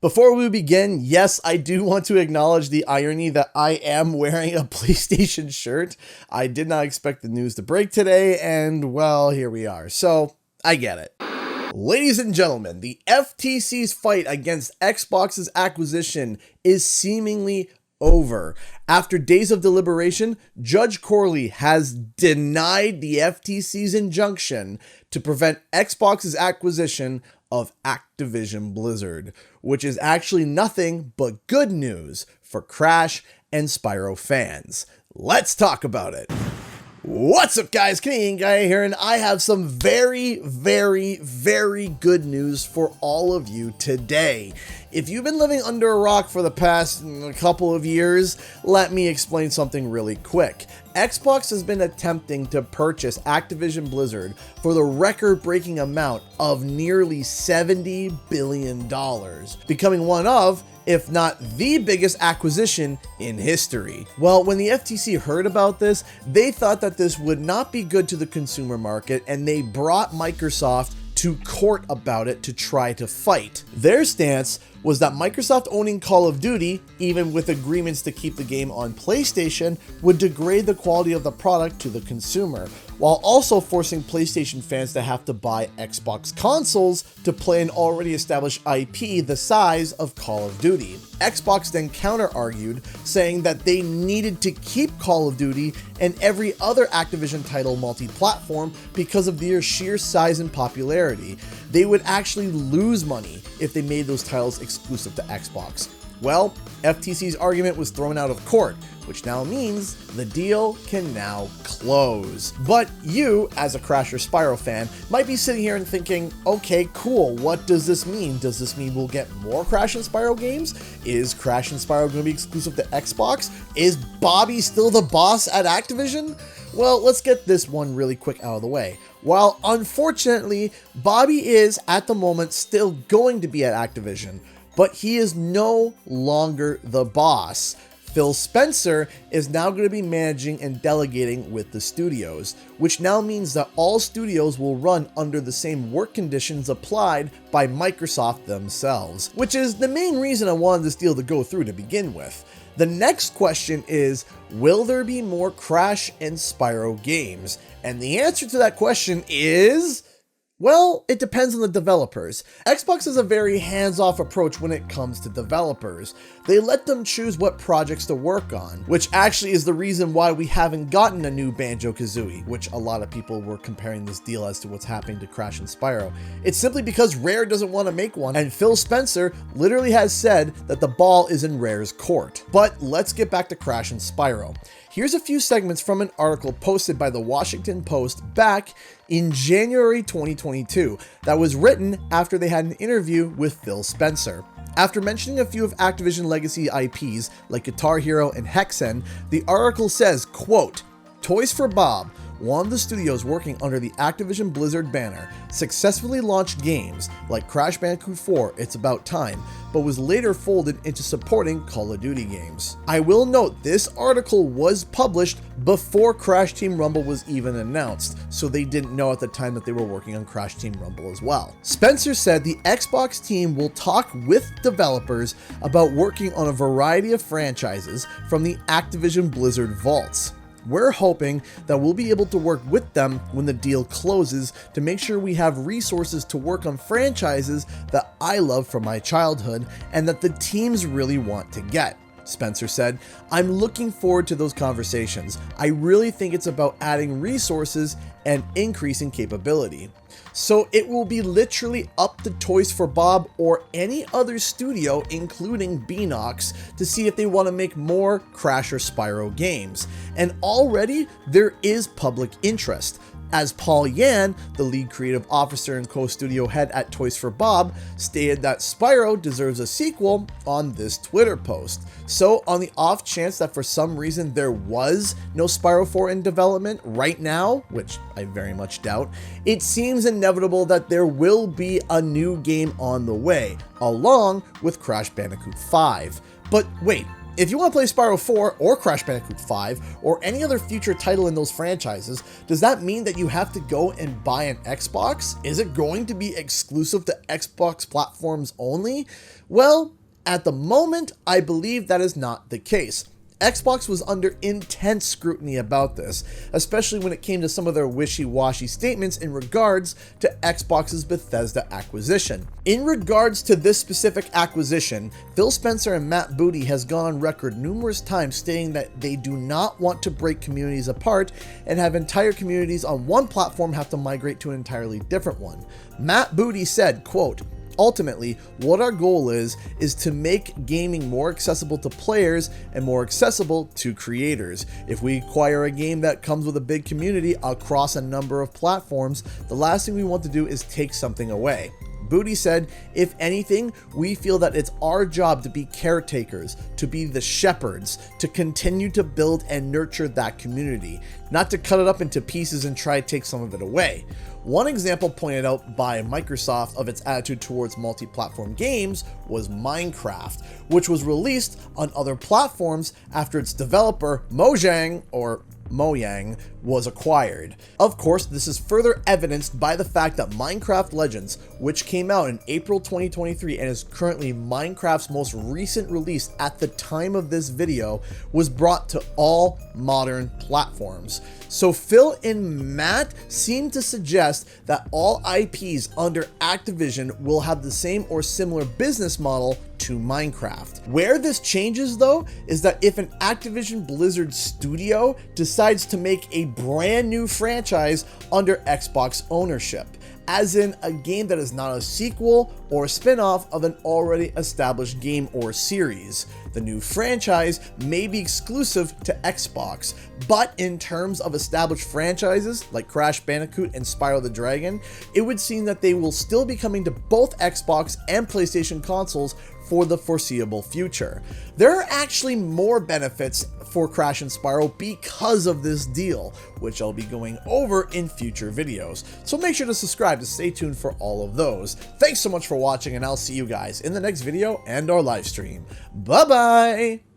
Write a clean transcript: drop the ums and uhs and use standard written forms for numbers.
Before we begin, yes, I do want to acknowledge the irony that I am wearing a PlayStation shirt. I did not expect the news to break today, and well, here we are. So, I get it. Ladies and gentlemen, the FTC's fight against Xbox's acquisition is seemingly over. After days of deliberation, Judge Corley has denied the FTC's injunction to prevent Xbox's acquisition of Activision Blizzard, which is actually nothing but good news for Crash and Spyro fans. Let's talk about it. What's up, guys? Canadian Guy here, and I have some very good news for all of you today. If you've been living under a rock for the past couple of years, let me explain something really quick. Xbox has been attempting to purchase Activision Blizzard for the record-breaking amount of nearly $70 billion, becoming one of, if not the biggest acquisition in history. Well, when the FTC heard about this, they thought that this would not be good to the consumer market, and they brought Microsoft to court about it to try to fight. Their stance was that Microsoft owning Call of Duty, even with agreements to keep the game on PlayStation, would degrade the quality of the product to the consumer, while also forcing PlayStation fans to have to buy Xbox consoles to play an already established IP the size of Call of Duty. Xbox then counter-argued, saying that they needed to keep Call of Duty and every other Activision title multi-platform because of their sheer size and popularity. They would actually lose money if they made those titles exclusive to Xbox. Well, FTC's argument was thrown out of court, which now means the deal can now close. But you, as a Crash or Spyro fan, might be sitting here and thinking, okay, cool, what does this mean? Does this mean we'll get more Crash and Spyro games? Is Crash and Spyro going to be exclusive to Xbox? Is Bobby still the boss at Activision? Well, let's get this one really quick out of the way. While unfortunately, Bobby is, at the moment, still going to be at Activision, but he is no longer the boss. Phil Spencer is now going to be managing and delegating with the studios, which now means that all studios will run under the same work conditions applied by Microsoft themselves, which is the main reason I wanted this deal to go through to begin with. The next question is, will there be more Crash and Spyro games? And the answer to that question is, well, it depends on the developers. Xbox has a very hands-off approach when it comes to developers. They let them choose what projects to work on, which actually is the reason why we haven't gotten a new Banjo-Kazooie, which a lot of people were comparing this deal as to what's happening to Crash and Spyro. It's simply because Rare doesn't want to make one, and Phil Spencer literally has said that the ball is in Rare's court. But let's get back to Crash and Spyro. Here's a few segments from an article posted by the Washington Post back in January 2022 that was written after they had an interview with Phil Spencer. After mentioning a few of Activision legacy IPs like Guitar Hero and Hexen, the article says, quote, "Toys for Bob, one of the studios working under the Activision Blizzard banner, successfully launched games like Crash Bandicoot 4, It's About Time, but was later folded into supporting Call of Duty games." I will note this article was published before Crash Team Rumble was even announced, so they didn't know at the time that they were working on Crash Team Rumble as well. Spencer said the Xbox team will talk with developers about working on a variety of franchises from the Activision Blizzard vaults. We're hoping that we'll be able to work with them when the deal closes to make sure we have resources to work on franchises that I love from my childhood and that the teams really want to get. Spencer said, "I'm looking forward to those conversations. I really think it's about adding resources and increasing capability. So it will be literally up to Toys for Bob or any other studio, including Beanox, to see if they want to make more Crash or Spyro games. And already there is public interest, as Paul Yan, the lead creative officer and co-studio head at Toys for Bob, stated that Spyro deserves a sequel on this Twitter post. So on the off chance that for some reason there was no Spyro 4 in development right now, which I very much doubt, it seems inevitable that there will be a new game on the way, along with Crash Bandicoot 5. But wait, If you want to play Spyro 4 or Crash Bandicoot 5 or any other future title in those franchises, does that mean that you have to go and buy an Xbox? Is it going to be exclusive to Xbox platforms only? Well, at the moment, I believe that is not the case. Xbox was under intense scrutiny about this, especially when it came to some of their wishy-washy statements in regards to Xbox's Bethesda acquisition. In regards to this specific acquisition, Phil Spencer and Matt Booty has gone on record numerous times stating that they do not want to break communities apart and have entire communities on one platform have to migrate to an entirely different one. Matt Booty said, quote, "Ultimately, what our goal is to make gaming more accessible to players and more accessible to creators. If we acquire a game that comes with a big community across a number of platforms, the last thing we want to do is take something away." Booty said, "If anything, we feel that it's our job to be caretakers, to be the shepherds, to continue to build and nurture that community, not to cut it up into pieces and try to take some of it away." One example pointed out by Microsoft of its attitude towards multi-platform games was Minecraft, which was released on other platforms after its developer Mojang was acquired. Of course, this is further evidenced by the fact that Minecraft Legends, which came out in April 2023 and is currently Minecraft's most recent release at the time of this video, was brought to all modern platforms. So Phil and Matt seem to suggest that all IPs under Activision will have the same or similar business model to Minecraft. Where this changes though is that if an Activision Blizzard studio decides to make a brand new franchise under Xbox ownership, as in a game that is not a sequel or a spin-off of an already established game or series. The new franchise may be exclusive to Xbox, but in terms of established franchises like Crash Bandicoot and Spyro the Dragon, it would seem that they will still be coming to both Xbox and PlayStation consoles for the foreseeable future. There are actually more benefits for Crash and Spyro because of this deal, which I'll be going over in future videos. So make sure to subscribe to stay tuned for all of those. Thanks so much for watching, and I'll see you guys in the next video and our live stream. Bye bye!